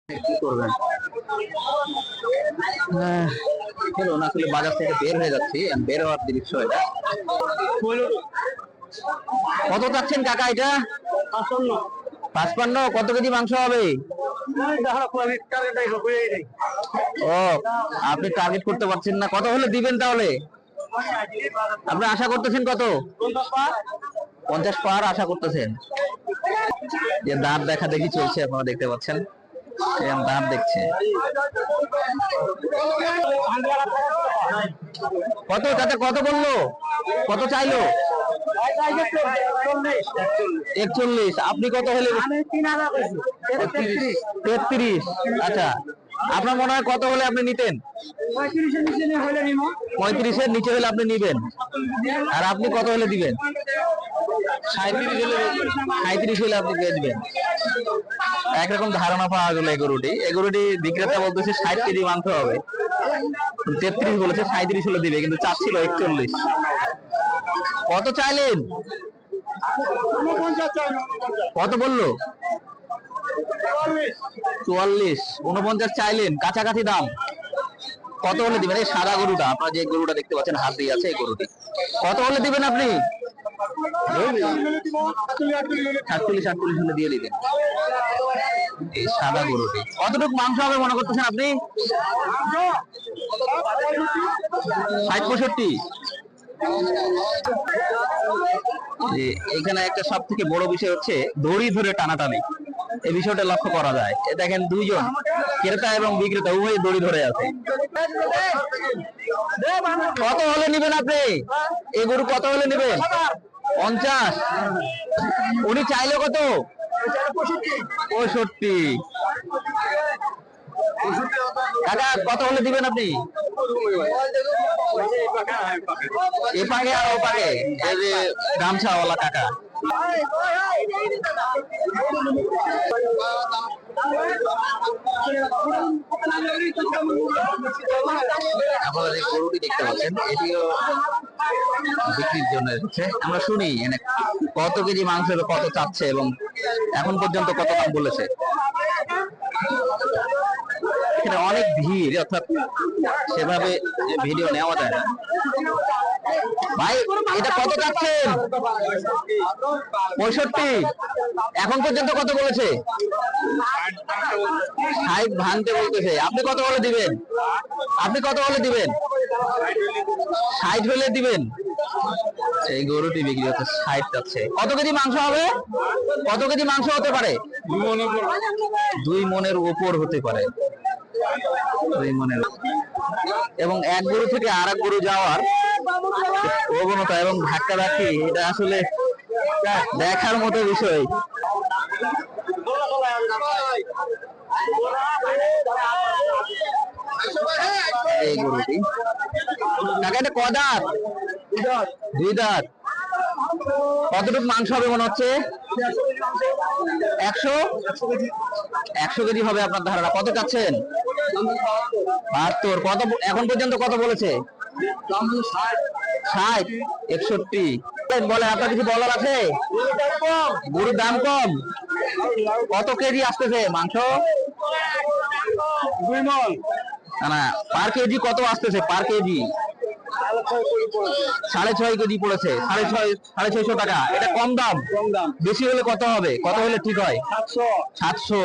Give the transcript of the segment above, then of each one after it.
কি করবেন? চলুন আসলে বাজার থেকে বের হয়ে যাচ্ছি, বের হওয়ার দৃশ্য এটা। কত চাচ্ছেন কাকা এটা? 55। কত কেজি মাংস হবে? ও, আপনি টার্গেট করতে পারছেন না, কত হলে দিবেন তাহলে? আপনি আশা করতেছেন কত? 50 পার আশা করতেছেন। যে দাঁত দেখা দেখি চলছে, আপনারা দেখতে পাচ্ছেন দাঁত দেখছে। কত চাচা, কত বললো, কত চাইলো? 41। আপনি কত হলে? 33। আচ্ছা, আপনার মনে হয় কত হলে আপনি নিতেন? 35-এর নিচে হলে আপনি নিবেন। আর আপনি কত হলে দিবেন? 37 হলে আপনি দিয়ে দিবেন। একরকম ধারণা পাওয়া গেল। এগরুটি বিক্রেতা বলতেছে 60 কেজি মাংস হবে, 33 বলেছে, 37 হলে দিবে, কিন্তু চাচ্ছিল 41। কত চাইলেন? কত বললো? 44। 49 চাইলেন, কাছাকাছি দাম। কত হলে দিবেন? এই সাদা গরুটা, আপনার যে গরুটা দেখতে পাচ্ছেন হাত দিয়ে আছে, এই গরুটি কত হলে দিবেন আপনি? 48 হলে দিয়ে দিবেন এই সাদা গরুটি। কতটুকু মাংস হবে মনে করতেছেন আপনি? 60-65। এখানে একটা সব থেকে বড় বিষয় হচ্ছে দড়ি ধরে টানাটানি। এই বিষয়টা লক্ষ্য করা যায়। দেখেন, দুইজন ক্রেতা এবং বিক্রেতা উভয় দড়ি ধরে আছে। কত হলে নিবেন আপনি এই গরু? কত হলে নিবেন? 50। উনি চাইলো কত? 65। কাকা কত হলে দিবেন আপনি? এ পাকে আর ও পাকে, এই যে গামছাওয়ালা কাকা। আপনারা যে গরুটি দেখতে পাচ্ছেন, এটিও বিক্রির জন্য এসেছে। আমরা শুনি কত কেজি মাংস কত চাচ্ছে এবং এখন পর্যন্ত কত দাম বলেছে। এখানে অনেক ভিড়, অর্থাৎ সেভাবে ভিডিও নেওয়া যায় না। ভাই, এটা কত চাচ্ছেন? 65। এখন পর্যন্ত কত বলেছে? 60 ভাঙতে বলতেছে। আপনি কত হলে দিবেন? আপনি কত হলে দিবেন? 60 হলে দিবেন। এই গরুটি বিক্রি হচ্ছে 60 যাচ্ছে। কত কেজি মাংস হবে? কত কেজি মাংস হতে পারে? 2 মনের উপর হতে পারে। 2 মনের। এবং এক গরু থেকে আর এক গরু যাওয়ার প্রবণতা এবং ধাক্কাধাক্কি, এটা আসলে দেখার মতো বিষয়। এই গরুটি কাকা, এটা কদাত? 2 দাঁত। কতটুকু মাংস হবে মনে হচ্ছে? 100 কেজি হবে আপনার ধারণা? কত চাচ্ছেন? 72। কত এখন পর্যন্ত কত বলেছে? 60, 61 বলে। আপনার কিছু বলার আছে? গরুর দাম কম। কত কেজি আসতেছে মাংস? 2 মণ। না, পার কেজি কত আসতেছে? পার কেজি 6.5 কেজি পড়েছে। 650 টাকা। এটা কম দাম। বেশি হলে কত হবে? কত হলে ঠিক হয়? 700।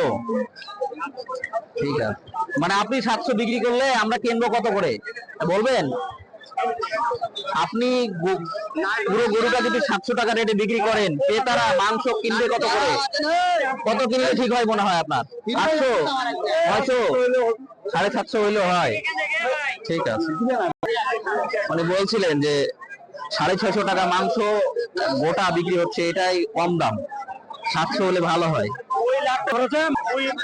ঠিক আছে, মানে আপনি 700 বিক্রি করলে আমরা কিনবো কত করে বলবেন? আপনি পুরো গরুটা যদি 700 টাকা রেটে বিক্রি করেন, ক্রেতারা মাংস কিনবে কত করে? কত কিনলে ঠিক হয় মনে হয় আপনার? 800, 900, 750 হইলেও হয়। ঠিক আছে, মানে বলছিলেন যে 650 টাকা মাংস গোটা বিক্রি হচ্ছে, এটাই কম দাম। 700 হলে ভালো হয়।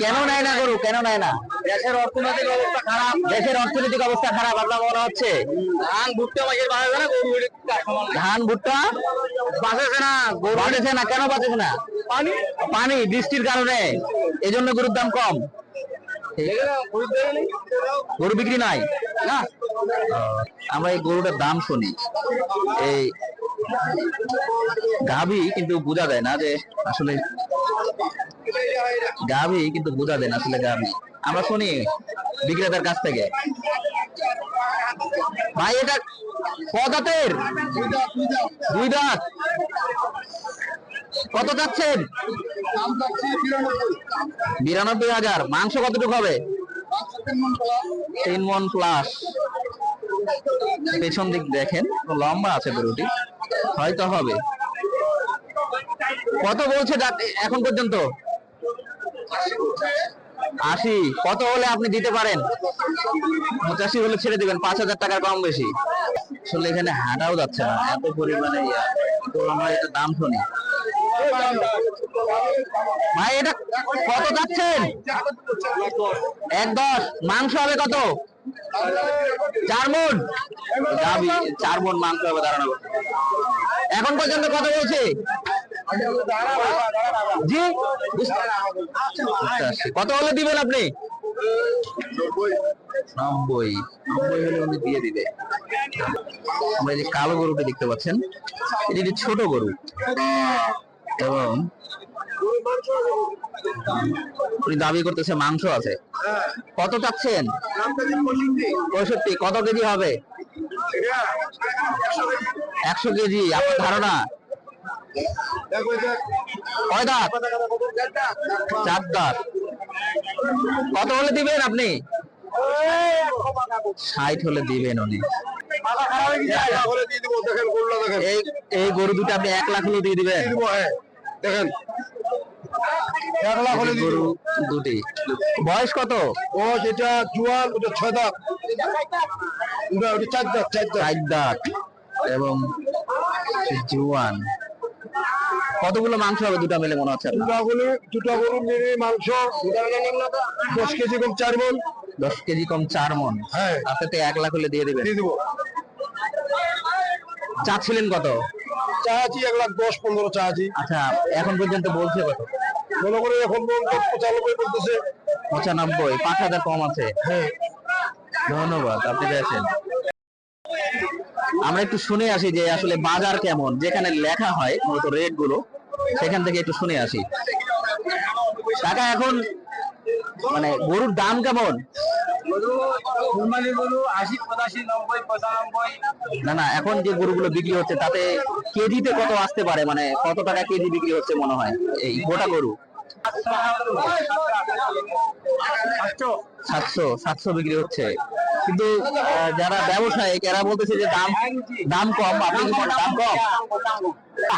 কেন নেয় না গরু? কেন নেয় না? দেশের অর্থনৈতিক অবস্থা খারাপ। দেশের অর্থনৈতিক অবস্থা খারাপ আপনার মনে হচ্ছে? ধান ভুট্টা বাড়ে না, ধান ভুট্টা বাঁচেছে না, গরু বাড়েছে না। কেন বাঁচেছে না? পানি, বৃষ্টির কারণে। এজন্য গরুর দাম কম। গরু বিক্রি নাই না। আমরা এই গরুটার দাম শুনি। এই গাভী কিন্তু বোঝা যায় না যে আসলে গাভী, কিন্তু বোঝা যায় না আসলে গাভী। আমরা শুনি বিক্রেতার কাছ থেকে। ভাই এটা কদাতের? দুই দাঁত। কত যাচ্ছেন? 92,000। মাংস কতটুকু হবে? 3 মণ প্লাস। পেছন দিক দেখেন, লম্বা আছে গরুটি, হয়তো হবে। কত বলছে এখন পর্যন্ত? 80। কত হলে আপনি দিতে পারেন? 85 হলে ছেড়ে দিবেন, 5,000 টাকার কম বেশি। আসলে এখানে হাঁটাও যাচ্ছে না, এত পরিমাণে তো আমরা এটা দাম শুনি। ভাই এটা কত যাচ্ছেন? 1.10। মাংস হবে কত? 4 মণ। 4 মণ মাংস হবে ধারণা করতে। এখন পর্যন্ত কত বলছে? জি, কত হলে দিবেন আপনি? 90 হলে উনি দিয়ে দিবে। আমরা এই যে কালো গরুটি দেখতে পাচ্ছেন, এটি একটি ছোট গরু এবং উনি দাবি করতেছে মাংস আছে। কত চাচ্ছেন? 65। কত কেজি হবে? 100 কেজি। আপনার ধারণা? কয় দাঁত? 4 দাঁত। কত হলে দিবেন আপনি? 60 হলে দিবেন উনি। এই গরু দুটো আপনি 1 লাখ হলে দিয়ে দিবেন? দেখেন, 1 লাখ হলে গরু দুটি। বয়স কত? ও যেটা জুয়ান ওটা 6 দাঁত, ওটা 4 দাঁত। 4 দাঁত এবং জুয়ান। কতগুলো মাংস হবে দুটা মিলে মনে হচ্ছে? দুটা গরু মিলে মাংস 10 কেজি কম 4 মণ। 10 কেজি কম 4 মণ। হ্যাঁ, আপনাতে 1 লাখ হলে দিয়ে দেবেন? দিয়ে দেবো। চাচ্ছিলেন কত? চাচ্ছি 1,10,15 চাচ্ছি। আচ্ছা, এখন পর্যন্ত বলছে কত? মনে করে এখন 95 বলতেছে। 95। 5,000 কম আছে। হ্যাঁ, ধন্যবাদ, আপনি পেয়েছেন। আমরা একটু শুনে আসি যে আসলে বাজার কেমন, যেখানে লেখা হয় মূলত রেট গুলো, সেখান থেকে একটু শুনে আসি। টাকা এখন মানে গরুর দাম কেমন? না না, এখন যে গরুগুলো বিক্রি হচ্ছে তাতে কেজিতে কত আসতে পারে, মানে কত টাকা কেজি বিক্রি হচ্ছে মনে হয় এই গোটা গরু? 700 বিক্রি হচ্ছে। কিন্তু যারা ব্যবসায়ী এরা বলতেছে যে দাম কম। আপনি কি দাম কম?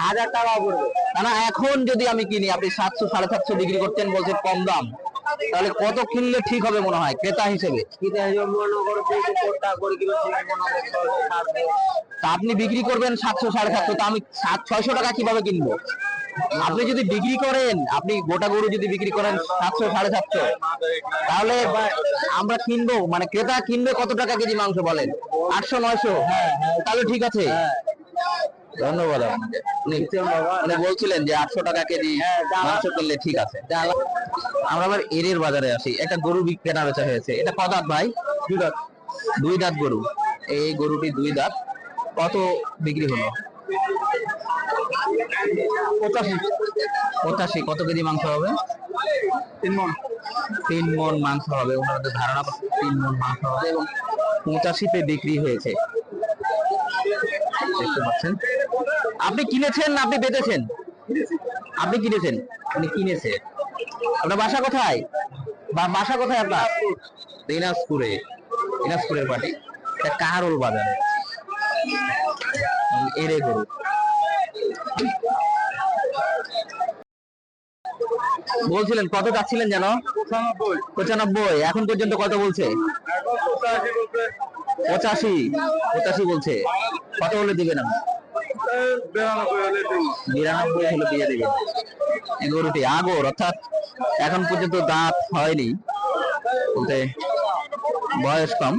1000 টাকা পড়বে। না, এখন যদি আমি কিনি, আপনি 700 750 বিক্রি করতেন, বলছেন কম দাম, তাহলে কত কিনলে ঠিক হবে মনে হয় ক্রেতা হিসেবে? তা আপনি বিক্রি করবেন 700 750, তা আমি 600 টাকা কিভাবে কিনবো? আপনি যদি বিক্রি করেন, আপনি গোটা গরু যদি বিক্রি করেন 700 750, তাহলে আমরা কিনবো, মানে ক্রেতা কিনবে কত টাকা কেজি মাংস বলেন? 800 900? তাহলে ঠিক আছে। ধন্যবাদ আপনাকে। উনি বলছিলেন যে 800 টাকা কেজি মাংস কিনলে ঠিক আছে। আমরা আবার এরের বাজারে আসি। একটা গরু কেনা বেচা হয়েছে। এটা কত দাঁত ভাই? 2 দাঁত। 2 দাঁত গরু। এই গরুটি 2 দাঁত। কত বিক্রি হলো? 85। কত কেজি মাংস হবে? 3 মণ। 3 মণ মাংস হবে। ওনাদের ধারণা 3 মণ মাংস হবে এবং 85-তে বিক্রি হয়েছে। দেখতে পাচ্ছেন। আপনি কিনেছেন না আপনি বেচেছেন? আপনি কিনেছেন। উনি কিনেছে। আপনার বাসা কোথায়? বাসা কোথায় আপনার? দিনাজপুরে। দিনাজপুরের বাড়ি। এটা কাহারোল বাজারে। এরে গরু। বলছিলেন কত যাচ্ছিলেন যেন? 95। এখন পর্যন্ত কত বলছে? 85 বলছে। কত হলে দিবেন আপনি? 92 হলে দিয়ে দিবেন। এই গরুটি আগর, অর্থাৎ এখন পর্যন্ত দাঁত হয়নি, বলতে বয়স কম।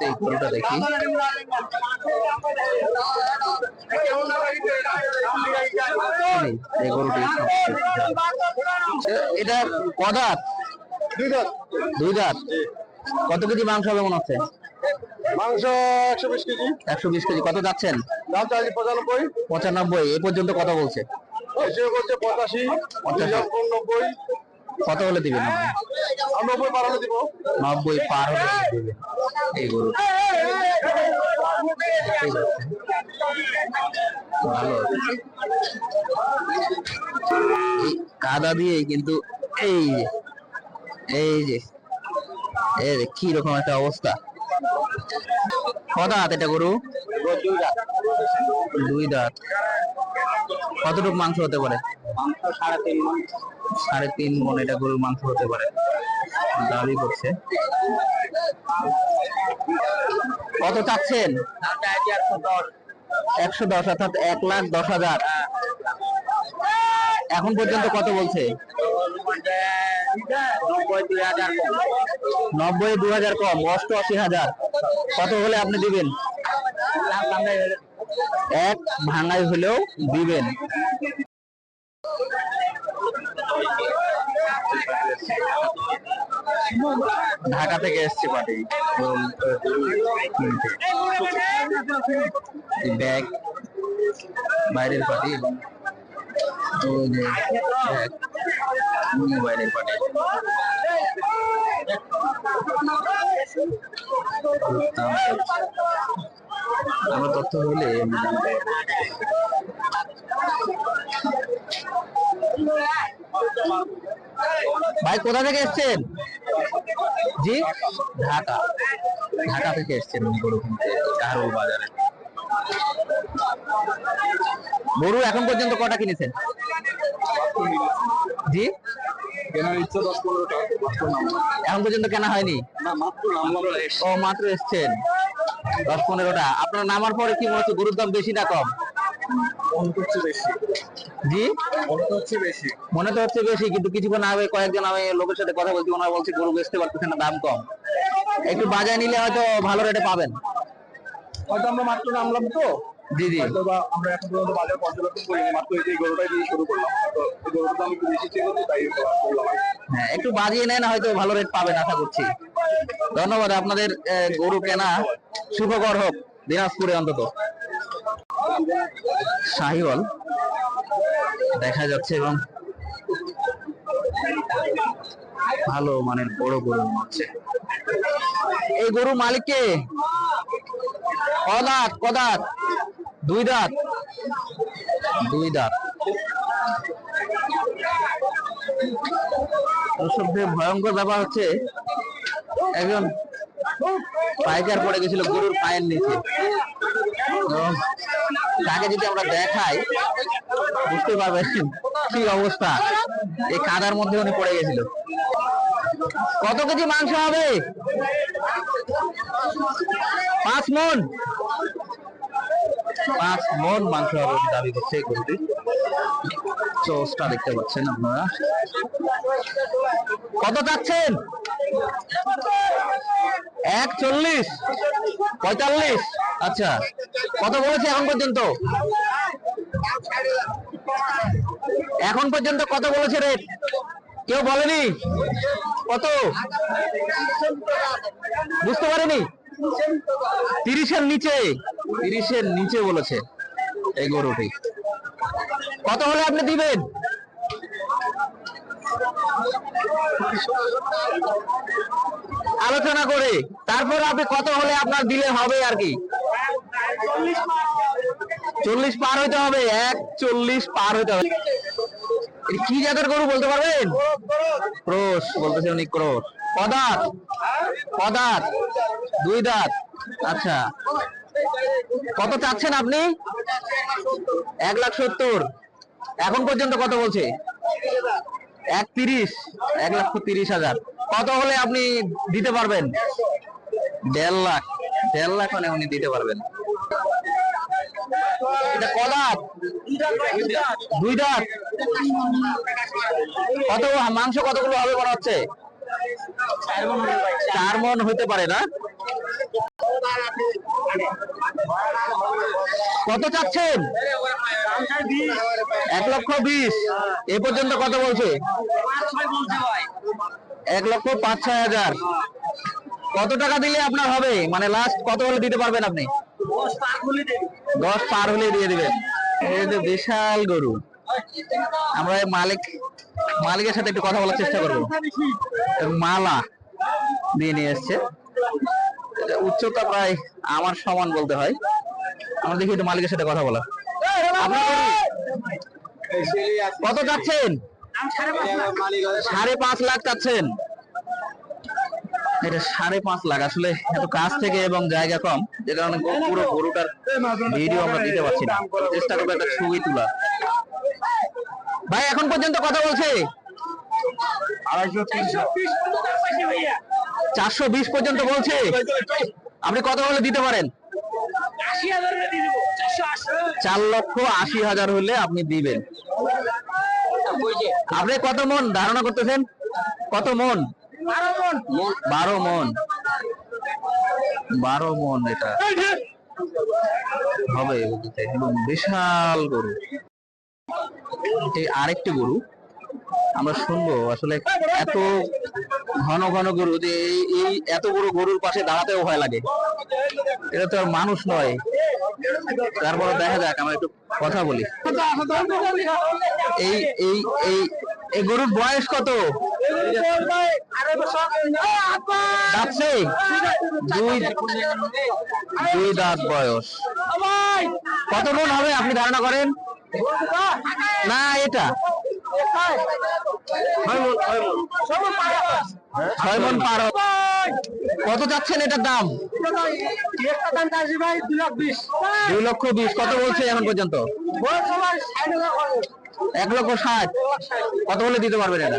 এই গরুটা দেখি। এই গরুটি এটা কদাত? 2 দাঁত। 2 দাঁত। কত কেজি মাংস হবে মনে হচ্ছে? মাংস 120 কেজি। 120 কেজি। কত যাচ্ছেন? দাম চাইছি 95। 95। এ পর্যন্ত কত বলছে? 85, 90। কত হলে দিবেন আপনি? 90 পার হলে দিব। 90 পার হলে দিবেন এই গরু। ঠিক আছে, ভালো। এই কাদা দিয়ে কিন্তু এই যে এই যে এই যে কি রকম একটা অবস্থা। কত দাঁত এটা গরু? 2 দাঁত। 2 দাঁত। কতটুকু মাংস হতে পারে? মাংস 3.5 মণ। 3.5 মণ এটা গরুর মাংস হতে পারে দাবি করছে। কত চাচ্ছেন? 110 অর্থাৎ 1,10,000। এখন পর্যন্ত কত বলছে? 90 2,000 কম, 88,000। কত হলে আপনি দিবেন? এক ভাঙাই হলেও দিবেন। ঢাকা থেকে এসছে পাটি ব্যাগ, বাইরের পাটি এবং বাইরের পাটি। আমার তথ্য হলে ভাই কোথা থেকে এসছেন? জি, ঢাকা। ঢাকা থেকে এসছেন গরু কিনতে কাহারোল বাজারে। গরু এখন পর্যন্ত কটা কিনেছেন? জি, কেনার ইচ্ছা 10-15টা। এখন পর্যন্ত কেনা হয়নি? না, মাত্র নামলাম। ও মাত্র এসছেন। 10-15টা। আপনার নামার পরে কি মনে হচ্ছে গরুর দাম বেশি না কম? মনে হচ্ছে বেশি। জি, মনে হচ্ছে বেশি। মনে তো হচ্ছে বেশি, কিন্তু কিছুক্ষণ আগে কয়েকজন আমি লোকের সাথে কথা বলছি, ওনারা বলছে গরু বেচতে পারতেছে না, দাম কম। একটু বাজায় নিলে হয়তো ভালো রেটে পাবেন। হয়তো আমরা মাত্র নামলাম তো। জি জি, হয়তো বা আমরা এখন পর্যন্ত বাজার পর্যবেক্ষণ করিনি, মাত্র এই গরুটাই দিয়ে শুরু করলাম। তো এই গরুটার দাম একটু বেশি ছিল, তাই করলাম। হ্যাঁ, একটু বাজিয়ে নেন, হয়তো ভালো রেট পাবেন আশা করছি। ধন্যবাদ। আপনাদের গরু কেনা সুখকর হোক দিনাজপুরে অন্তত। শাহিওয়াল দেখা যাচ্ছে এবং ভালো মানের বড় গরু হচ্ছে। এই গরু মালিককে কদাত কদাত? 2 দাঁত। 2 দাঁত। সবচেয়ে ভয়ঙ্কর ব্যাপার হচ্ছে একজন পাইকার পড়ে গেছিল গরুর পায়ের নিচে। তাকে যদি আমরা দেখাই বুঝতে পারবেন কি অবস্থা। এই কাদার মধ্যে উনি পড়ে গেছিল। কত কেজি মাংস হবে? 5 মণ। 5 মণ মাংস হবে দাবি করছে গরুটি। চোষটা দেখতে পাচ্ছেন আপনারা। কত চাচ্ছেন? 140 45। আচ্ছা, কত বলেছে এখন পর্যন্ত? এখন পর্যন্ত কত বলেছে রেট? কেউ বলেনি? কত বুঝতে পারেনি? 30-এর নিচে। 30-এর নিচে বলেছে এই গরুটি। কত হলে আপনি দিবেন? আলোচনা করে তারপর আপনি কত হলে আপনার দিলে হবে আর কি? 40 পার হইতে হবে। 140 পার হইতে হবে। কি জাতের গরু বলতে পারবেন? ক্রস বলতেছে উনি, ক্রস। কদাত? কদাত? 2 দাঁত। আচ্ছা, কত চাচ্ছেন আপনি? 1,70,000। এখন পর্যন্ত কত বলছে? 130। 1,30,000। কত হলে আপনি দিতে পারবেন? 1.5 লাখ। 1.5 লাখ মানে উনি দিতে পারবেন। এটা কদাত? 2 দাঁত। কত মাংস কতগুলো হবে মনে হচ্ছে? 4 মণ হইতে পারে না? কত চাচ্ছেন? 1,20,000। এ পর্যন্ত কত বলছে? 1,05,000-6,000। কত টাকা দিলে আপনার হবে, মানে লাস্ট কত হলে দিতে পারবেন আপনি? 10 পার হলে দিয়ে দিবেন। এই যে বিশাল গরু। আমরা মালিক মালিকের সাথে একটু কথা বলার চেষ্টা করবো। এবং মালা দিয়ে নিয়ে এসছে, এটা উচ্চতা প্রায় আমার সমান বলতে হয়। আমরা দেখি একটু মালিকের সাথে কথা বলা। আপনার গরু কত চাচ্ছেন? 5.5 লাখ চাচ্ছেন। এটা 5.5 লাখ। আসলে এত কাছ থেকে এবং জায়গা কম, যে কারণে পুরো গরুটার ভিডিও আমরা দিতে পারছি না। চেষ্টা করবো একটা ছবি তোলা। ভাই এখন পর্যন্ত কথা বলছে 420 পর্যন্ত বলছে। আপনি কত হলে দিতে পারেন? 4,80,000 হলে আপনি দিবেন। আপনি কত মন ধারণা করতেছেন? কত মন? 12 মন। 12 মন এটা হবে একদম বিশাল গরু। আরেকটি গরু আমরা শুনবো। আসলে এত ঘন ঘন গরু যে এই এত বড় গরুর পাশে দাঁড়াতেও ভয় লাগে। এটা তো আর মানুষ নয়। তারপরে দেখা যাক, আমরা একটু কথা বলি। এই এই এই এই গরুর বয়স কত? যাচ্ছে দুই দাঁত বয়স। কত মন হবে আপনি ধারণা করেন? না এটা 6 মন পার। কত যাচ্ছেন এটার দাম? 2,20,000। কত বলছে এখন পর্যন্ত? 1,60,000। কত হলে দিতে পারবেন এটা?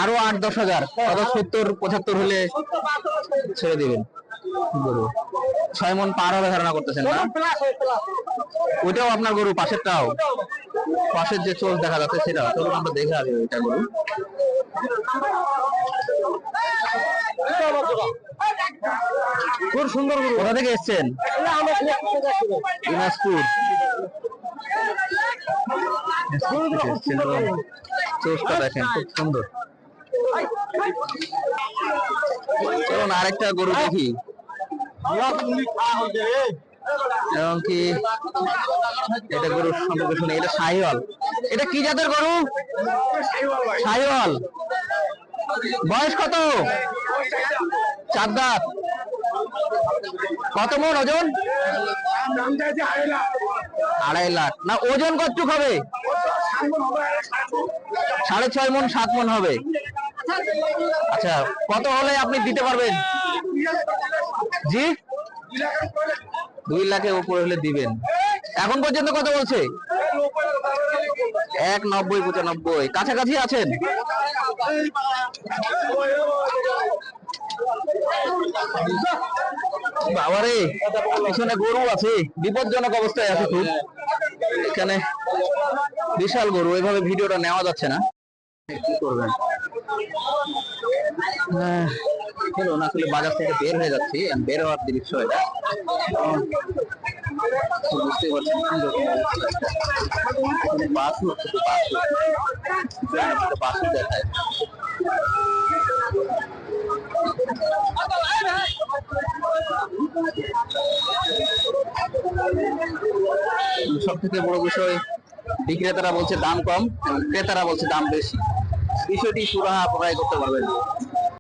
আরো 8-10,000। কত 70-75 হলে ছেড়ে দিবেন গরু? 6 মন পার হবে ধারণা করতেছেন না? ওইটাও আপনার গরু? পাশেরটাও? পাশের যে চোখ দেখা যাচ্ছে সেটা? চলুন আমরা দেখে আসি ওইটা গরু। খুব সুন্দর গরু। কোথা থেকে এসছেন? দিনাজপুর। চোখটা দেখেন খুব সুন্দর। চলুন আরেকটা গরু দেখি। এবং কি এটা গরু সম্পর্কে শুনে। এটা শাহিওয়াল। এটা কি জাতের গরু? শাহিওয়াল। বয়স কত? 4 দাঁত। কত মন ওজন? 2.5 লাখ। না ওজন কতটুক হবে? 6.5 মন 7 মন হবে। আচ্ছা, কত হলে আপনি দিতে পারবেন? জি 2 লাখের উপরে হলে দিবেন। এখন পর্যন্ত কত বলছে? 1,90-95। কাছাকাছি আছেন? বাবারে, পিছনে গরু আছে, বিপজ্জনক অবস্থায় আছে খুব। এখানে বিশাল গরু, এইভাবে ভিডিওটা নেওয়া যাচ্ছে না। কি করবেন? চলুন আসলে বাজার থেকে বের হয়ে যাচ্ছি। বের হওয়ার দৃশ্য এটা। বুঝতে পারছেন বাসু দেখায়। সব থেকে বড় বিষয়, বিক্রেতারা বলছে দাম কম, ক্রেতারা বলছে দাম বেশি। বিষয়টি সুরাহা প্রকাশ করতে পারবেন।